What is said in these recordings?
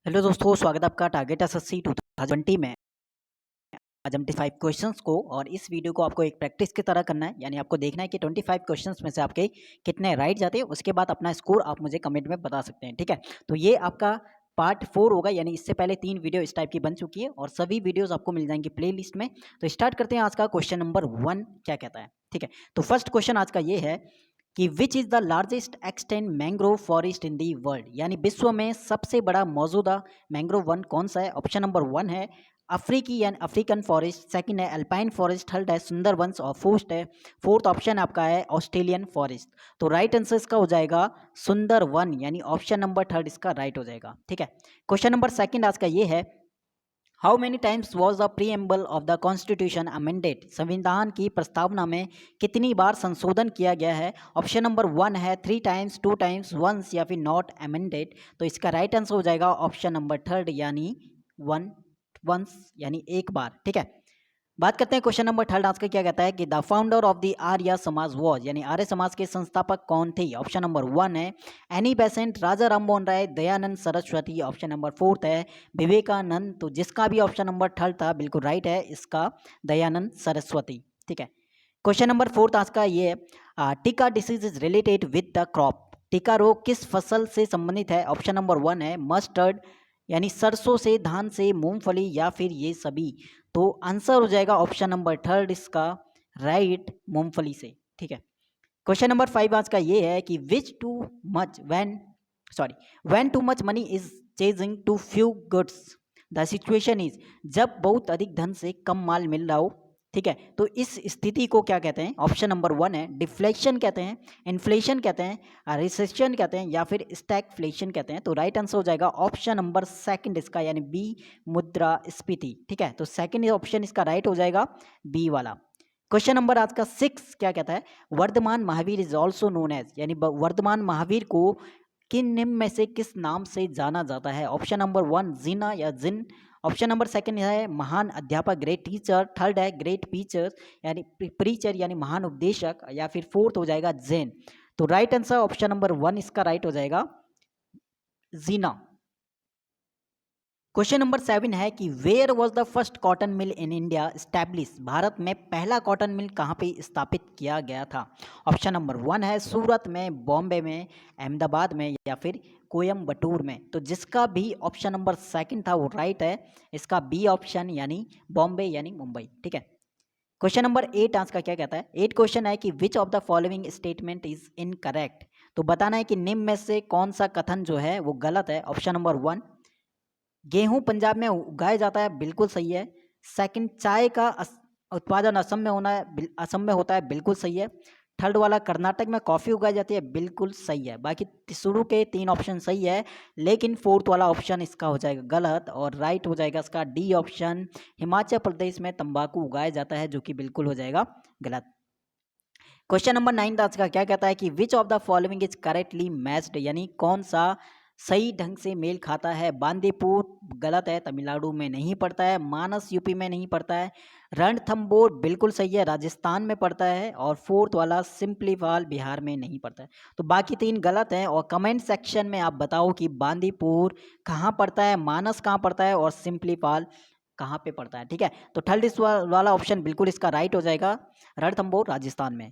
Hello दोस्तों, स्वागत है आपका टारगेट एसएससी 2020 में। आज हम 25 क्वेश्चंस को और इस वीडियो को आपको एक प्रैक्टिस की तरह करना है, यानी आपको देखना है कि 25 क्वेश्चंस में से आपके कितने राइट जाते हैं। उसके बाद अपना स्कोर आप मुझे कमेंट में बता सकते हैं, ठीक है। तो ये आपका पार्ट 4 होगा, यानी इससे पहले 3 वीडियो इस टाइप की बन चुकी है और सभी वीडियोस आपको मिल जाएंगी प्ले लिस्ट में। तो स्टार्ट करते हैं आज का क्वेश्चन नंबर 1 क्या कहता है, ठीक है। तो फर्स्ट क्वेश्चन आज का ये है कि which is the largest extend mangrove forest in the world, यानी विश्व में सबसे बड़ा मौजूदा मैंग्रोव वन कौन सा है। ऑप्शन नंबर 1 है अफ्रीकी यानी अफ्रीकन फॉरेस्ट, सेकंड है अल्पाइन फॉरेस्ट, थर्ड है सुंदरबंस और फोर्थ ऑप्शन आपका है ऑस्ट्रेलियन फॉरेस्ट। तो राइट आंसर इसका हो जाएगा सुंदरवन, यानी ऑप्शन नंबर 3 इसका राइट हो जाएगा, ठीक है। क्वेश्चन नंबर 2 आज का ये है how many times was the preamble of the constitution amended, संविधान की प्रस्तावना में कितनी बार संशोधन किया गया है। ऑप्शन नंबर 1 है 3 टाइम्स, 2 टाइम्स, वंस या फिर नॉट अमेंडेड। तो इसका राइट आंसर हो जाएगा ऑप्शन नंबर 3 यानी वंस यानी एक बार, ठीक है। बात करते हैं क्वेश्चन नंबर 3 आज का क्या कहता है कि the founder of the Arya Samaj was, यानी आर्य समाज के संस्थापक कौन थे। ऑप्शन नंबर 1 है Annie Besant, Raja Rammohan Roy, Dayanand Saraswati. Option number 4 है विवेकानंद। तो जिसका भी ऑप्शन नंबर 3 था बिल्कुल राइट है, इसका दयानंद सरस्वती, ठीक है। क्वेश्चन नंबर 4 आज का ये है टिका disease is related with the crop, टिका रोग किस फसल से संबंधित है। ऑप्शन नंबर 1 है मस्टर्ड, यानी सरसों से, धान से, मूंगफली या फिर ये सभी। तो आंसर हो जाएगा ऑप्शन नंबर 3 इसका राइट, मूंगफली से, ठीक है। क्वेश्चन नंबर 5 आज का ये है कि which too much when too much money is chasing too few goods the situation is, जब बहुत अधिक धन से कम माल मिल रहा हो, ठीक है। तो इस स्थिति को क्या कहते हैं। ऑप्शन नंबर 1 है डिफ्लेक्शन कहते हैं, इन्फ्लेशन कहते हैं, रिसेशन कहते हैं या फिर स्टैगफ्लेशन कहते हैं। तो राइट आंसर हो जाएगा ऑप्शन नंबर 2 इसका, यानी बी मुद्रास्फीति, ठीक है। तो सेकंड ऑप्शन इसका राइट हो जाएगा बी वाला। क्वेश्चन नंबर आज का 6 क्या कहता है Vardhaman Mahavir is also known as, यानी वर्धमान महावीर को किन निम्न में से किस नाम से जाना जाता है। ऑप्शन नंबर 1 जीना या जिन। ऑप्शन नंबर 2 है महान अध्यापक, ग्रेट टीचर। थर्ड है ग्रेट टीचर यानी प्रीचर यानी महान उपदेशक, या फिर फोर्थ हो जाएगा जैन। तो राइट आंसर ऑप्शन नंबर 1 इसका राइट हो जाएगा जीना। क्वेश्चन नंबर 7 है कि where was the first cotton mill in India establish, Bharat में पहला कॉटन मिल कहाँ पे स्थापित किया गया था। ऑप्शन नंबर 1 है सूरत में, बॉम्बे में, अहमदाबाद में या फिर कोयम्बटूर में। तो जिसका भी ऑप्शन नंबर 2 था वो राइट है, इसका बी ऑप्शन यानी बॉम्बे यानी मुंबई, ठीक है। क्वेश्चन नंबर 8 आज का क्या कहता है 8 क्वेश्चन है कि which of the following statement is incorrect, तो बताना है कि निम्न में से कौन सा कथन जो है वो गलत है। ऑप्शन नंबर 1 गेहूं पंजाब में उगाया जाता है, बिल्कुल सही है। सेकंड चाय का उत्पादन असम में असम में होता है, बिल्कुल सही है। थर्ड वाला कर्नाटक में कॉफ़ी उगाई जाती है, बिल्कुल सही है। बाकी शुरू के 3 ऑप्शन सही है, लेकिन फोर्थ वाला ऑप्शन इसका हो जाएगा गलत और राइट हो जाएगा इसका डी ऑप्शन, हिमाचल प्रदेश में तंबाकू उगाया जाता है, जो कि बिल्कुल हो जाएगा गलत। क्वेश्चन नंबर 9 आज का क्या कहता है कि which of the following is correctly matched, यानी कौन सा सही ढंग से मेल खाता है। बांदीपुर गलत है, तमिलनाडु में नहीं पड़ता है। मानस यूपी में नहीं पड़ता है। रणथंबोर बिल्कुल सही है, राजस्थान में पड़ता है। और फोर्थ वाला सिंपलीफाल बिहार में नहीं पड़ता है। तो बाकी 3 गलत हैं और कमेंट सेक्शन में आप बताओ कि बांदीपुर कहाँ पड़ता है, मानस कहाँ पड़ता है और सिंपलीफाल कहाँ पे पड़ता है, ठीक है। तो थर्ड इस वाला ऑप्शन बिल्कुल इसका राइट हो जाएगा, रणथंबोर राजस्थान में।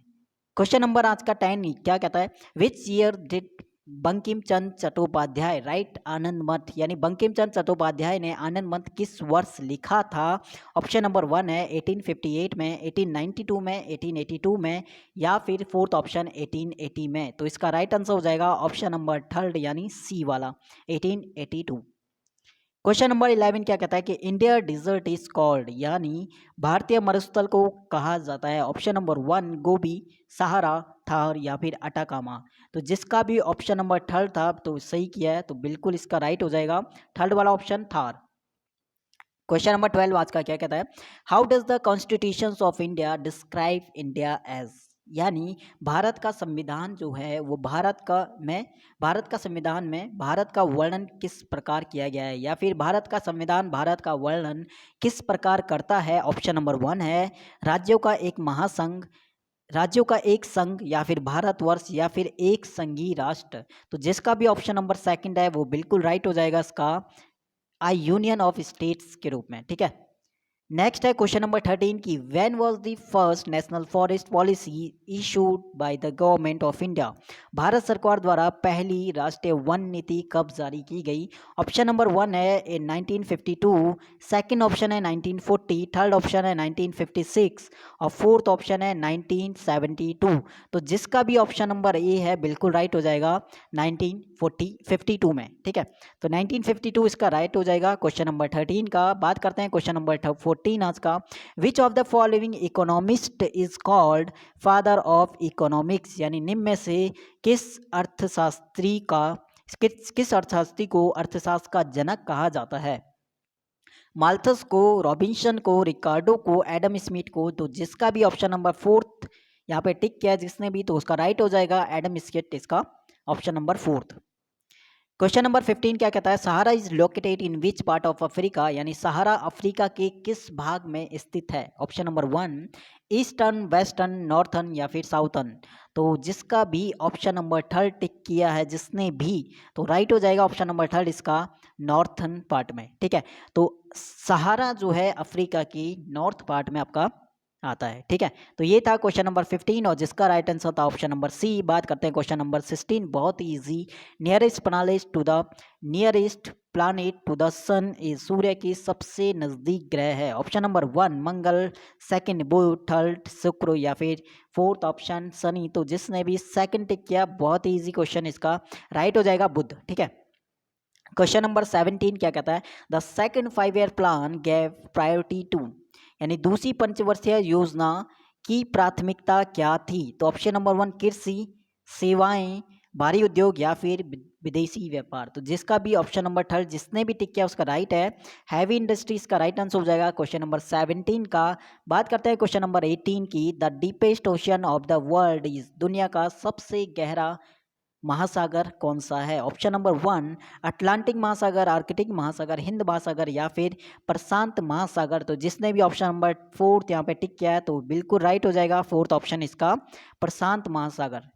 क्वेश्चन नंबर आज का 10 क्या कहता है which year did Bankim Chandra Chattopadhyay write Anand Math, यानी बंकिम चंद्र चट्टोपाध्याय ने आनंद मठ किस वर्ष लिखा था। ऑप्शन नंबर 1 है 1858 में, 1892 में, 1882 में या फिर फोर्थ ऑप्शन 1880 में। तो इसका राइट आंसर हो जाएगा ऑप्शन नंबर 3 यानी सी वाला 1882। क्वेश्चन नंबर 11 क्या कहता है कि इंडिया डिजर्ट इज कॉल्ड, यानी भारतीय मरुस्थल को कहा जाता है। ऑप्शन नंबर 1 गोबी, सहारा, थार या फिर अटाकामा। तो जिसका भी ऑप्शन नंबर 3 था तो सही किया है, तो बिल्कुल इसका राइट हो जाएगा 3 वाला ऑप्शन थार। क्वेश्चन नंबर 12 आज का क्या कहता है how does the constitution of India describe India as, यानी भारत का संविधान जो है वो भारत का संविधान में भारत का वर्णन किस प्रकार किया गया है, या फिर भारत का संविधान भारत का वर्णन किस प्रकार करता है। ऑप्शन नंबर 1 है राज्यों का एक महासंघ, राज्यों का एक संघ या फिर भारतवर्ष या फिर एक संघीय राष्ट्र। तो जिसका भी ऑप्शन नंबर 2 है वो बिल्कुल राइट हो जाएगा, इसका अ यूनियन ऑफ स्टेट्स के रूप में, ठीक है। नेक्स्ट है क्वेश्चन नंबर 13 की when was the first national forest policy issued by the government of India. Bharat सरकार द्वारा पहली राष्ट्रीय वन नीति कब जारी की गई। ऑप्शन नंबर 1 है इन 1952, सेकंड ऑप्शन है 1940, थर्ड ऑप्शन है 1956 और फोर्थ ऑप्शन है 1972। तो जिसका भी ऑप्शन नंबर ए है बिल्कुल राइट हो जाएगा 1952 में, ठीक है। तो 1952 इसका राइट हो जाएगा क्वेश्चन नंबर 13 का। बात करते हैं क्वेश्चन नंबर 14 आज का। Which of the following economist is called father of economics, यानी निम्न में से किस अर्थशास्त्री को अर्थशास्त्र का जनक कहा जाता है। माल्थस को, रॉबिन्सन को, रिकार्डो को, एडम स्मिथ को। तो जिसका भी ऑप्शन नंबर फोर्थ यहाँ पे टिक किया जिसने भी, तो उसका राइट हो जाएगा एडम स्मिथ, इसका option number fourth. Question number 15 क्या कहता है, Sahara is located in which part of Africa, यानी सहारा अफ्रीका के किस भाग में स्थित है। Option number 1 eastern, western, northern या फिर साउथर्न। तो जिसका भी ऑप्शन नंबर थर्ड टिक किया है जिसने भी, तो राइट हो जाएगा ऑप्शन नंबर थर्ड इसका नॉर्थर्न पार्ट में, ठीक है। तो सहारा जो है अफ्रीका की नॉर्थ पार्ट में आपका आता है, ठीक है। तो ये था क्वेश्चन नंबर 15 और जिसका राइट आंसर था ऑप्शन नंबर सी। बात करते हैं क्वेश्चन नंबर 16, बहुत ही easy. Nearest planet to the sun is, सूर्य की सबसे नजदीक ग्रह है। ऑप्शन नंबर 1 मंगल, सेकंड बुध, थर्ड शुक्र या फिर फोर्थ ऑप्शन शनि। तो जिसने भी सेकंड टिक किया, बहुत ही इजी क्वेश्चन, इसका राइट हो जाएगा बुध, ठीक है। क्वेश्चन नंबर 17 क्या कहता है, the second 5 year plan gave priority to, यानी दूसरी पंचवर्षीय योजना की प्राथमिकता क्या थी। तो ऑप्शन नंबर 1 कृषि, सेवाएं, भारी उद्योग या फिर विदेशी व्यापार। तो जिसका भी ऑप्शन नंबर थर्ड जिसने भी टिक किया उसका राइट है हैवी इंडस्ट्रीज का राइट आंसर हो जाएगा क्वेश्चन नंबर 17 का। बात करते हैं क्वेश्चन नंबर 18 की, the deepest ocean of the world is, दुनिया का सबसे गहरा महासागर कौन सा है। ऑप्शन नंबर 1 अटलांटिक महासागर, आर्कटिक महासागर, हिंद महासागर या फिर प्रशांत महासागर। तो जिसने भी ऑप्शन नंबर फोर्थ यहाँ पे टिक किया है तो बिल्कुल राइट हो जाएगा फोर्थ ऑप्शन इसका प्रशांत महासागर।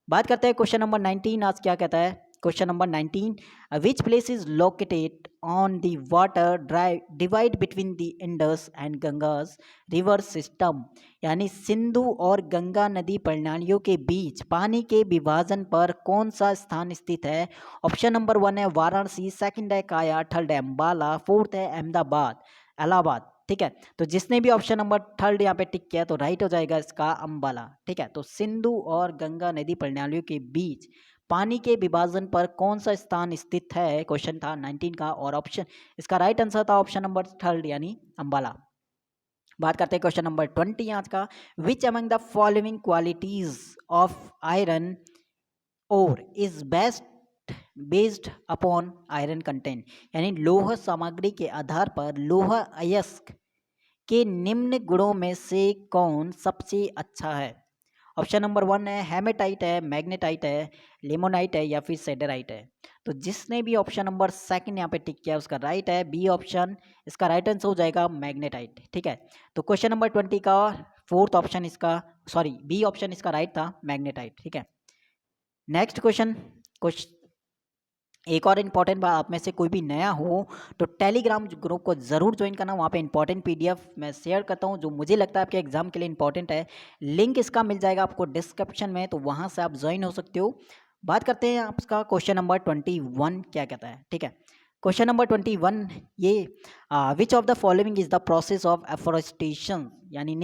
बात करते हैं क्वेश्चन नंबर 19 आज क्या कहता है। Question number 19, which place is located on the water divide between the Indus and Gangas river system, यानी सिंधु और गंगा नदी प्रणालियों के बीच पानी के विभाजन पर कौन सा स्थान स्थित है। ऑप्शन नंबर 1 है वाराणसी, सेकंड है काया, थर्ड है अम्बाला, फोर्थ है अहमदाबाद इलाहाबाद, ठीक है। तो जिसने भी ऑप्शन नंबर थर्ड यहाँ पे टिक किया तो राइट हो जाएगा इसका अम्बाला, ठीक है। तो सिंधु और गंगा नदी प्रणालियों के बीच पानी के विभाजन पर कौन सा स्थान स्थित है, क्वेश्चन था 19 का और ऑप्शन इसका राइट आंसर था ऑप्शन नंबर थर्ड यानी अम्बाला। बात करते हैं क्वेश्चन नंबर 20 आज का, which among the following qualities of iron ore is based upon iron content, यानी लोह सामग्री के आधार पर लोह अयस्क के निम्न गुणों में से कौन सबसे अच्छा है। ऑप्शन नंबर 1 है हेमेटाइट है, मैग्नेटाइट है, लिमोनाइट है या फिर सेडराइट है। तो जिसने भी ऑप्शन नंबर सेकंड यहाँ पे टिक किया उसका राइट है बी ऑप्शन, इसका राइट आंसर हो जाएगा मैग्नेटाइट, ठीक है। तो क्वेश्चन नंबर 20 का फोर्थ ऑप्शन इसका बी ऑप्शन इसका राइट था मैग्नेटाइट, ठीक है। नेक्स्ट क्वेश्चन, एक और इम्पॉर्टेंट बात, आप में से कोई भी नया हो तो टेलीग्राम ग्रुप को ज़रूर ज्वाइन करना। वहाँ पे इंपॉर्टेंट पीडीएफ मैं शेयर करता हूँ जो मुझे लगता है आपके एग्जाम के लिए इंपॉर्टेंट है। लिंक इसका मिल जाएगा आपको डिस्क्रिप्शन में, तो वहाँ से आप ज्वाइन हो सकते हो। बात करते हैं आपका क्वेश्चन नंबर 21 क्या कहता है, ठीक है। क्वेश्चन नंबर 21 ये, which of the following is the process of afforestation, यानी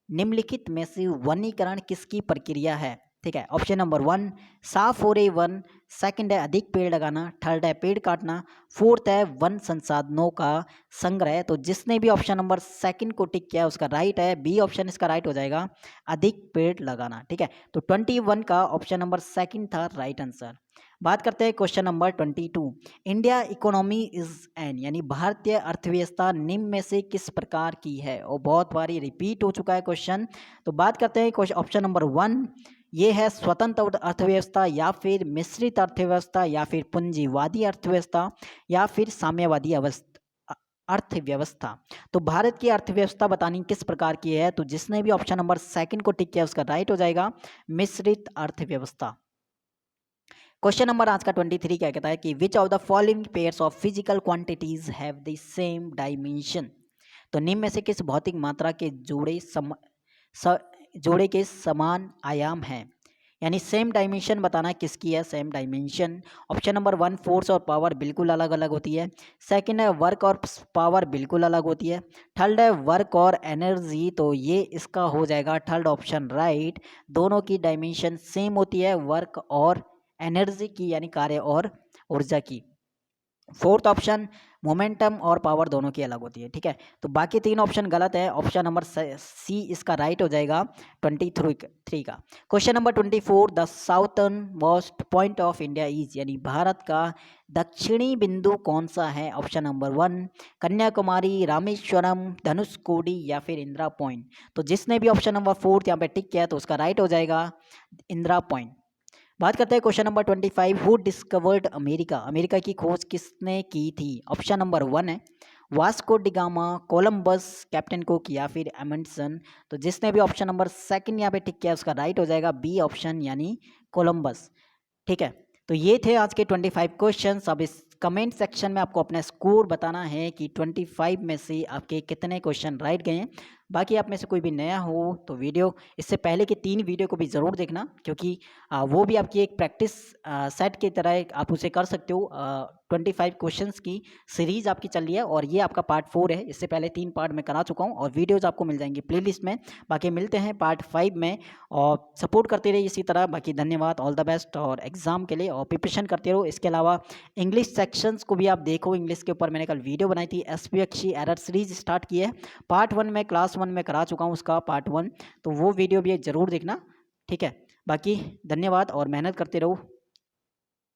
निम्नलिखित में से वनीकरण किसकी प्रक्रिया है, ठीक है। ऑप्शन नंबर 1 साफ हो रहे वन, सेकंड है अधिक पेड़ लगाना, थर्ड है पेड़ काटना, फोर्थ है वन संसाधनों का संग्रह। तो जिसने भी ऑप्शन नंबर सेकंड को टिक किया उसका राइट है बी ऑप्शन, इसका राइट हो जाएगा अधिक पेड़ लगाना, ठीक है। तो 21 का ऑप्शन नंबर सेकंड था राइट आंसर। बात करते हैं question number 22, India economy is an, यानी भारतीय अर्थव्यवस्था निम्न में से किस प्रकार की है, और बहुत बारी रिपीट हो चुका है क्वेश्चन। तो बात करते हैं ऑप्शन नंबर 1 ये है स्वतंत्र अर्थव्यवस्था या फिर मिश्रित अर्थव्यवस्था या फिर पूंजीवादी अर्थव्यवस्था या फिर साम्यवादी अर्थव्यवस्था। तो भारत की अर्थव्यवस्था बतानी किस प्रकार की है, तो जिसने भी ऑप्शन नंबर सेकंड को टिक किया उसका राइट हो जाएगा मिश्रित अर्थव्यवस्था। क्वेश्चन नंबर आज का 23 क्या कहता है कि which of the following pairs of physical quantities have the same dimension. तो निम्न में से किस भौतिक मात्रा के जोड़े के समान आयाम हैं, यानी सेम डायमेंशन बताना किसकी है, same dimension. Option number 1 force और पावर बिल्कुल अलग अलग होती है। सेकंड है वर्क और पावर बिल्कुल अलग होती है। थर्ड है वर्क और एनर्जी, तो ये इसका हो जाएगा थर्ड ऑप्शन राइट। दोनों की डायमेंशन सेम होती है, वर्क और एनर्जी की, यानी कार्य और ऊर्जा की। फोर्थ ऑप्शन मोमेंटम और पावर दोनों की अलग होती है, ठीक है। तो बाकी 3 ऑप्शन गलत है, ऑप्शन नंबर सी इसका राइट हो जाएगा 23 का। Question number 24 the southern most point of India is, यानी भारत का दक्षिणी बिंदु कौन सा है। ऑप्शन नंबर 1 कन्याकुमारी, रामेश्वरम, धनुषकोडी या फिर इंदिरा पॉइंट। तो जिसने भी ऑप्शन नंबर 4 यहाँ पे टिक किया तो उसका राइट हो जाएगा इंदिरा पॉइंट। बात करते हैं question number 25 who discovered America. America की खोज किसने की थी। ऑप्शन नंबर 1 है Vasco da Gama, Columbus, captain cook या फिर एमंडसन। तो जिसने भी ऑप्शन नंबर 2 यहाँ पे टिक किया उसका राइट हो जाएगा बी ऑप्शन, यानी कोलंबस, ठीक है। तो ये थे आज के 25 क्वेश्चंस। अब इस कमेंट सेक्शन में आपको अपना स्कोर बताना है कि 25 में से आपके कितने क्वेश्चन राइट गए हैं। बाकी आप में से कोई भी नया हो तो वीडियो इससे पहले के 3 वीडियो को भी ज़रूर देखना, क्योंकि वो भी आपकी एक प्रैक्टिस सेट की तरह आप उसे कर सकते हो। 25 क्वेश्चंस की सीरीज़ आपकी चल रही है और ये आपका पार्ट 4 है। इससे पहले 3 पार्ट में करा चुका हूँ और वीडियोज़ आपको मिल जाएंगी प्लेलिस्ट में। बाकी मिलते हैं पार्ट 5 में और सपोर्ट करते रहिए इसी तरह। बाकी धन्यवाद, ऑल द बेस्ट और एग्ज़ाम के लिए और प्रिपरेशन करते रहो। इसके अलावा इंग्लिश सेक्शंस को भी आप देखो, इंग्लिश के ऊपर मैंने कल वीडियो बनाई थी, SPXC एरर सीरीज स्टार्ट की है। पार्ट 1 में क्लास 1 में करा चुका हूँ उसका पार्ट 1, तो वो वीडियो भी ज़रूर देखना, ठीक है। बाकी धन्यवाद और मेहनत करते रहो।